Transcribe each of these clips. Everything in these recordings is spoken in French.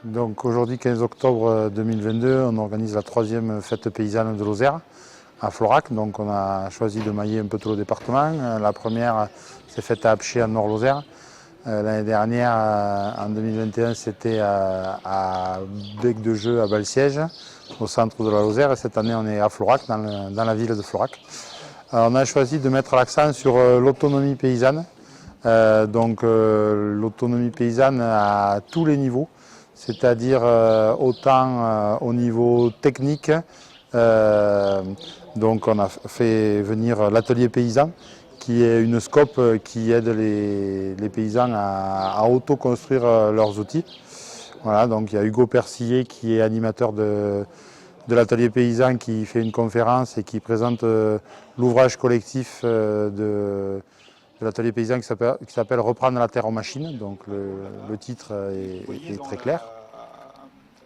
Donc aujourd'hui, 15 octobre 2022, on organise la 3e fête paysanne de Lozère à Florac. Donc on a choisi de mailler un peu tout le département. La première s'est faite à Apcher, en Nord-Lozère. L'année dernière, en 2021, c'était à Bec de Jeu, à Balsiège, au centre de la Lozère. Et cette année, on est à Florac, dans la ville de Florac. Alors, on a choisi de mettre l'accent sur l'autonomie paysanne. L'autonomie paysanne à tous les niveaux, c'est-à-dire autant au niveau technique, donc on a fait venir l'atelier paysan, qui est une scope qui aide les paysans à auto-construire leurs outils. Voilà, donc il y a Hugo Persillet qui est animateur de l'atelier paysan, qui fait une conférence et qui présente l'ouvrage collectif de l'atelier paysan qui s'appelle Reprendre la terre en machine. Donc le titre est très clair.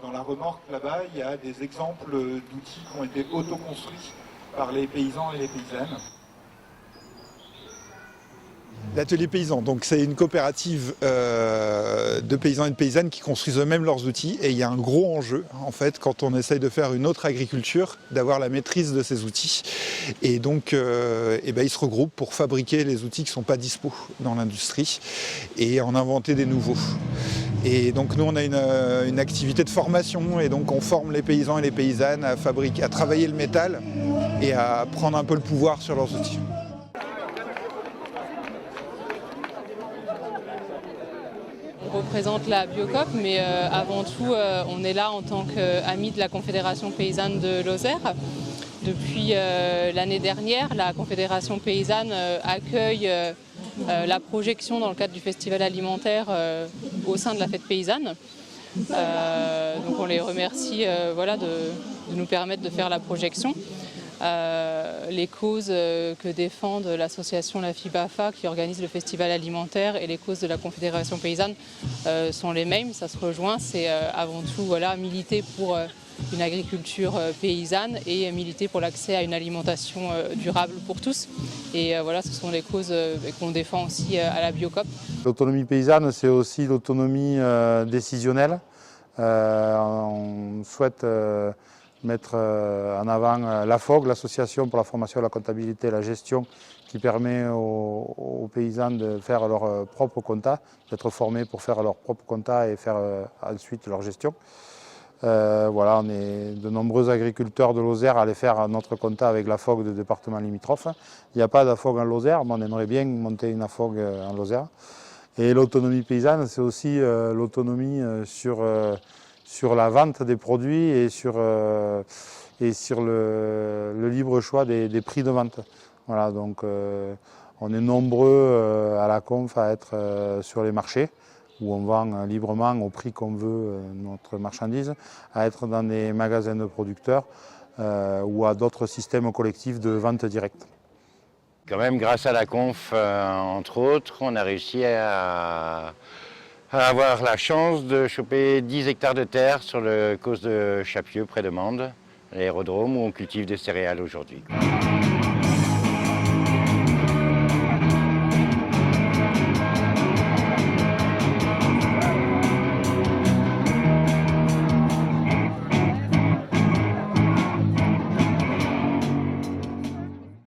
Dans la remorque là-bas, il y a des exemples d'outils qui ont été autoconstruits par les paysans et les paysannes. L'atelier paysan, donc c'est une coopérative de paysans et de paysannes qui construisent eux-mêmes leurs outils, et il y a un gros enjeu en fait quand on essaye de faire une autre agriculture, d'avoir la maîtrise de ces outils, et donc ils se regroupent pour fabriquer les outils qui ne sont pas dispo dans l'industrie et en inventer des nouveaux. Et donc nous on a une activité de formation, et donc on forme les paysans et les paysannes à travailler le métal et à prendre un peu le pouvoir sur leurs outils. On représente la Biocoop, mais avant tout, on est là en tant qu'amis de la Confédération paysanne de Lozère. Depuis l'année dernière, la Confédération paysanne accueille la projection dans le cadre du festival alimentaire au sein de la fête paysanne. Donc on les remercie de nous permettre de faire la projection. Les causes que défendent l'association La FIBAFA qui organise le festival alimentaire et les causes de la Confédération paysanne sont les mêmes, ça se rejoint. C'est avant tout militer pour une agriculture paysanne et militer pour l'accès à une alimentation durable pour tous. Et ce sont les causes qu'on défend aussi à la Biocoop. L'autonomie paysanne, c'est aussi l'autonomie décisionnelle. On souhaite mettre en avant l'AFOG, l'Association pour la formation, la comptabilité et la gestion, qui permet aux paysans de faire leur propre compta, d'être formés pour faire leur propre compta et faire ensuite leur gestion. On est de nombreux agriculteurs de Lozère à aller faire notre compta avec l'AFOG de départements limitrophes. Il n'y a pas d'AFOG en Lozère, mais on aimerait bien monter une AFOG en Lozère. Et l'autonomie paysanne, c'est aussi l'autonomie sur la vente des produits et sur le libre choix des prix de vente. Voilà, donc on est nombreux à la conf à être sur les marchés, où on vend librement au prix qu'on veut notre marchandise, à être dans des magasins de producteurs ou à d'autres systèmes collectifs de vente directe. Quand même, grâce à la conf, entre autres, on a réussi à avoir la chance de choper 10 hectares de terre sur le causse de Chapieux, près de Mende, l'aérodrome où on cultive des céréales aujourd'hui.